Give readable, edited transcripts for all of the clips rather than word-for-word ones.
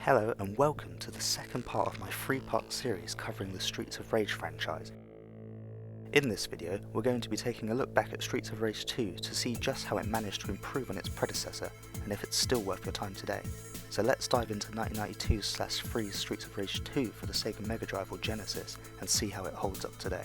Hello and welcome to the second part of my 3-part series covering the Streets of Rage franchise. In this video, we're going to be taking a look back at Streets of Rage 2 to see just how it managed to improve on its predecessor and if it's still worth your time today. So let's dive into 1992/3's Streets of Rage 2 for the Sega Mega Drive or Genesis and see how it holds up today.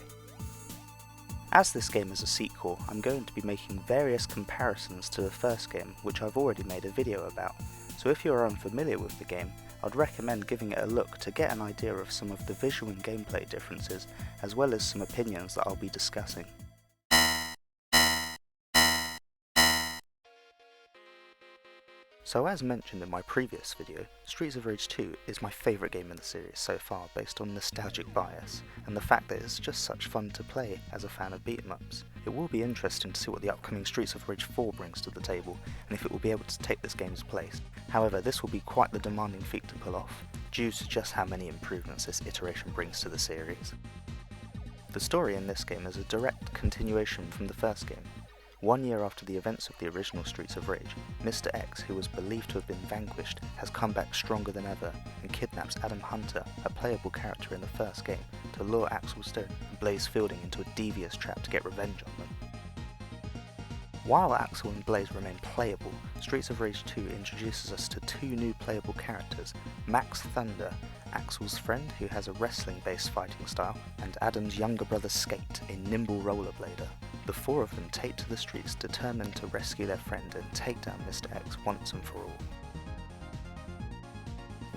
As this game is a sequel, I'm going to be making various comparisons to the first game, which I've already made a video about, so if you are unfamiliar with the game, I'd recommend giving it a look to get an idea of some of the visual and gameplay differences, as well as some opinions that I'll be discussing. So as mentioned in my previous video, Streets of Rage 2 is my favourite game in the series so far based on nostalgic bias, and the fact that it's just such fun to play as a fan of beat-em-ups. It will be interesting to see what the upcoming Streets of Rage 4 brings to the table, and if it will be able to take this game's place. However, this will be quite the demanding feat to pull off, due to just how many improvements this iteration brings to the series. The story in this game is a direct continuation from the first game. 1 year after the events of the original Streets of Rage, Mr. X, who was believed to have been vanquished, has come back stronger than ever and kidnaps Adam Hunter, a playable character in the first game, to lure Axel Stone and Blaze Fielding into a devious trap to get revenge on them. While Axel and Blaze remain playable, Streets of Rage 2 introduces us to two new playable characters, Max Thunder, Axel's friend who has a wrestling-based fighting style, and Adam's younger brother Skate, a nimble rollerblader. The four of them take to the streets determined to rescue their friend and take down Mr. X once and for all.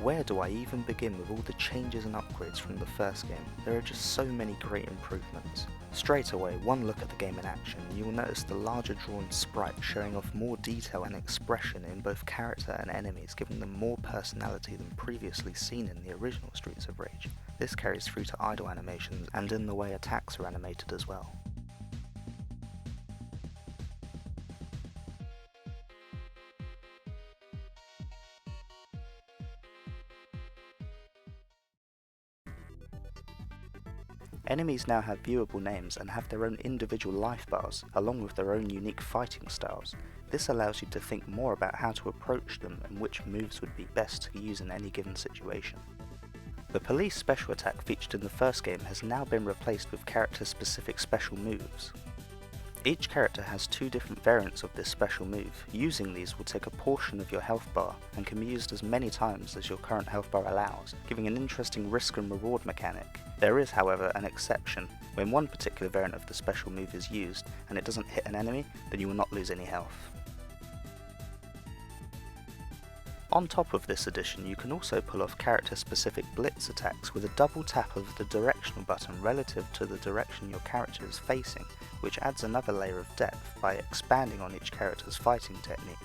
Where do I even begin with all the changes and upgrades from the first game? There are just so many great improvements. Straight away, one look at the game in action, you will notice the larger drawn sprite showing off more detail and expression in both character and enemies, giving them more personality than previously seen in the original Streets of Rage. This carries through to idle animations and in the way attacks are animated as well. Enemies now have viewable names and have their own individual life bars, along with their own unique fighting styles. This allows you to think more about how to approach them and which moves would be best to use in any given situation. The police special attack featured in the first game has now been replaced with character-specific special moves. Each character has two different variants of this special move. Using these will take a portion of your health bar and can be used as many times as your current health bar allows, giving an interesting risk and reward mechanic. There is, however, an exception. When one particular variant of the special move is used and it doesn't hit an enemy, then you will not lose any health. On top of this addition, you can also pull off character-specific blitz attacks with a double tap of the directional button relative to the direction your character is facing, which adds another layer of depth by expanding on each character's fighting technique.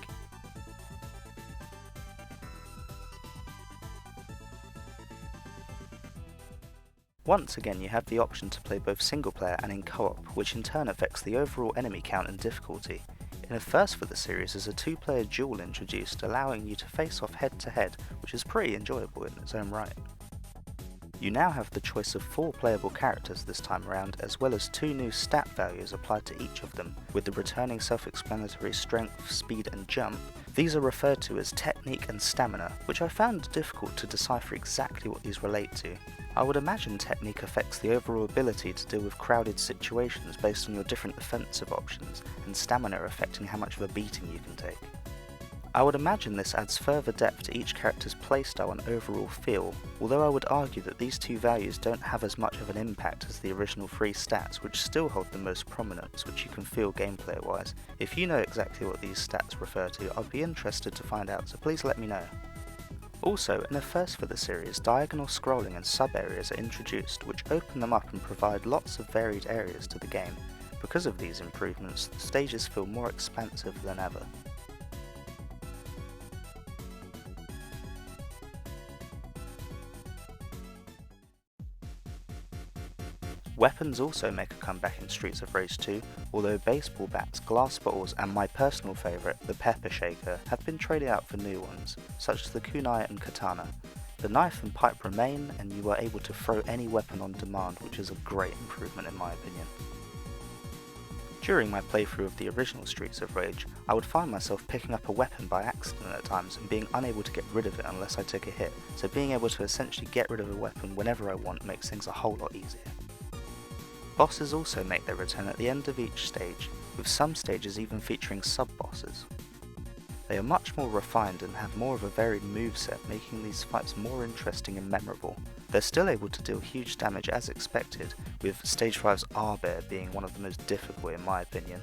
Once again, you have the option to play both single player and in co-op, which in turn affects the overall enemy count and difficulty. In a first for the series is a 2-player duel introduced, allowing you to face off head to head, which is pretty enjoyable in its own right. You now have the choice of 4 playable characters this time around, as well as 2 new stat values applied to each of them, with the returning self-explanatory strength, speed and jump. These are referred to as technique and stamina, which I found difficult to decipher exactly what these relate to. I would imagine technique affects the overall ability to deal with crowded situations based on your different offensive options, and stamina affecting how much of a beating you can take. I would imagine this adds further depth to each character's playstyle and overall feel, although I would argue that these two values don't have as much of an impact as the original 3 stats, which still hold the most prominence, which you can feel gameplay wise. If you know exactly what these stats refer to, I'd be interested to find out, so please let me know. Also, in a first for the series, diagonal scrolling and sub-areas are introduced, which open them up and provide lots of varied areas to the game. Because of these improvements, the stages feel more expansive than ever. Weapons also make a comeback in Streets of Rage 2, although baseball bats, glass bottles and my personal favourite, the pepper shaker, have been traded out for new ones, such as the kunai and katana. The knife and pipe remain, and you are able to throw any weapon on demand, which is a great improvement in my opinion. During my playthrough of the original Streets of Rage, I would find myself picking up a weapon by accident at times and being unable to get rid of it unless I took a hit, so being able to essentially get rid of a weapon whenever I want makes things a whole lot easier. Bosses also make their return at the end of each stage, with some stages even featuring sub-bosses. They are much more refined and have more of a varied moveset, making these fights more interesting and memorable. They're still able to deal huge damage as expected, with Stage 5's Arbear being one of the most difficult in my opinion.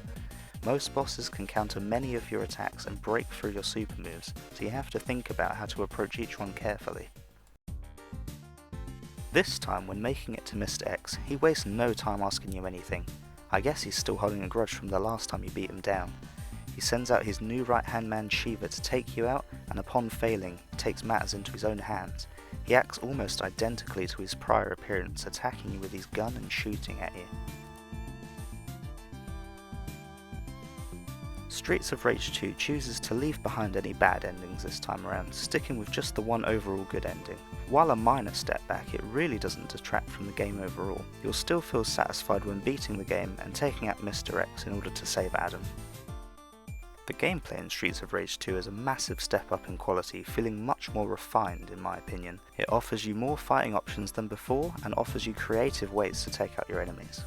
Most bosses can counter many of your attacks and break through your super moves, so you have to think about how to approach each one carefully. This time, when making it to Mr. X, he wastes no time asking you anything. I guess he's still holding a grudge from the last time you beat him down. He sends out his new right-hand man Shiva to take you out, and upon failing, takes matters into his own hands. He acts almost identically to his prior appearance, attacking you with his gun and shooting at you. Streets of Rage 2 chooses to leave behind any bad endings this time around, sticking with just the one overall good ending. While a minor step back, it really doesn't detract from the game overall. You'll still feel satisfied when beating the game and taking out Mr. X in order to save Adam. The gameplay in Streets of Rage 2 is a massive step up in quality, feeling much more refined in my opinion. It offers you more fighting options than before and offers you creative ways to take out your enemies.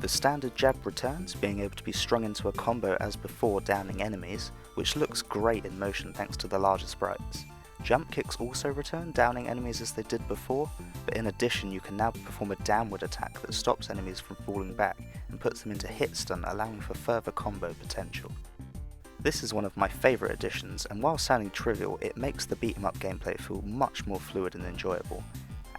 The standard jab returns, being able to be strung into a combo as before downing enemies, which looks great in motion thanks to the larger sprites. Jump kicks also return, downing enemies as they did before, but in addition you can now perform a downward attack that stops enemies from falling back and puts them into hit stun, allowing for further combo potential. This is one of my favourite additions, and while sounding trivial, it makes the beat 'em up gameplay feel much more fluid and enjoyable.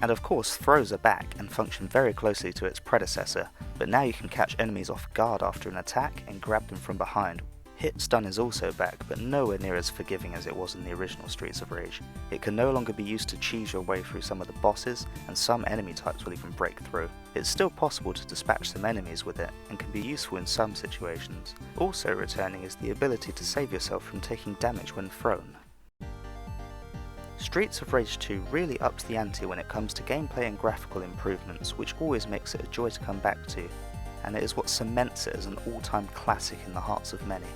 And of course, throws are back and function very closely to its predecessor, but now you can catch enemies off guard after an attack and grab them from behind. Hit stun is also back, but nowhere near as forgiving as it was in the original Streets of Rage. It can no longer be used to cheese your way through some of the bosses, and some enemy types will even break through. It's still possible to dispatch some enemies with it, and can be useful in some situations. Also returning is the ability to save yourself from taking damage when thrown. Streets of Rage 2 really ups the ante when it comes to gameplay and graphical improvements, which always makes it a joy to come back to, and it is what cements it as an all-time classic in the hearts of many.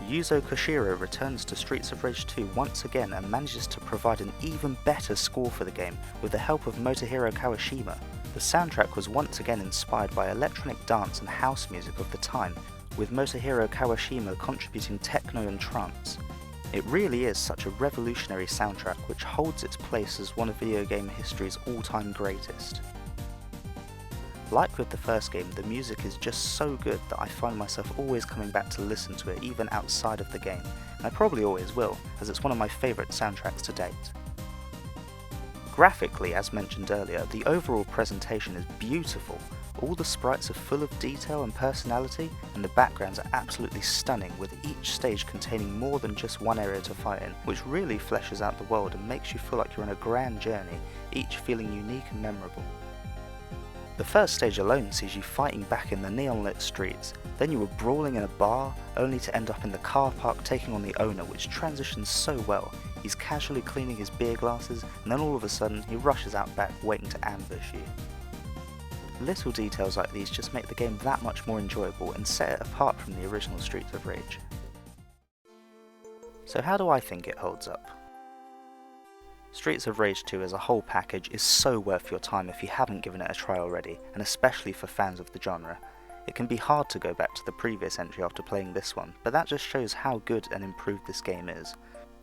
Yuzo Koshiro returns to Streets of Rage 2 once again and manages to provide an even better score for the game with the help of Motohiro Kawashima. The soundtrack was once again inspired by electronic dance and house music of the time, with Motohiro Kawashima contributing techno and trance. It really is such a revolutionary soundtrack which holds its place as one of video game history's all-time greatest. Like with the first game, the music is just so good that I find myself always coming back to listen to it even outside of the game, and I probably always will, as it's one of my favourite soundtracks to date. Graphically, as mentioned earlier, the overall presentation is beautiful. All the sprites are full of detail and personality, and the backgrounds are absolutely stunning, with each stage containing more than just one area to fight in, which really fleshes out the world and makes you feel like you're on a grand journey, each feeling unique and memorable. The first stage alone sees you fighting back in the neon-lit streets, then you were brawling in a bar, only to end up in the car park taking on the owner, which transitions so well. He's casually cleaning his beer glasses, and then all of a sudden he rushes out back waiting to ambush you. Little details like these just make the game that much more enjoyable and set it apart from the original Streets of Rage. So how do I think it holds up? Streets of Rage 2 as a whole package is so worth your time if you haven't given it a try already, and especially for fans of the genre. It can be hard to go back to the previous entry after playing this one, but that just shows how good and improved this game is.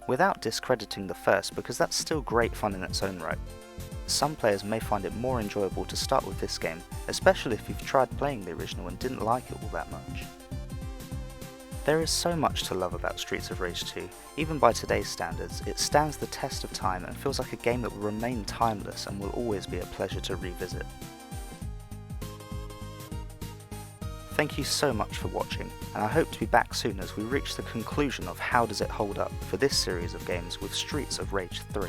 Without discrediting the first, because that's still great fun in its own right. Some players may find it more enjoyable to start with this game, especially if you've tried playing the original and didn't like it all that much. There is so much to love about Streets of Rage 2, even by today's standards. It stands the test of time and feels like a game that will remain timeless and will always be a pleasure to revisit. Thank you so much for watching, and I hope to be back soon as we reach the conclusion of how does it hold up for this series of games with Streets of Rage 3.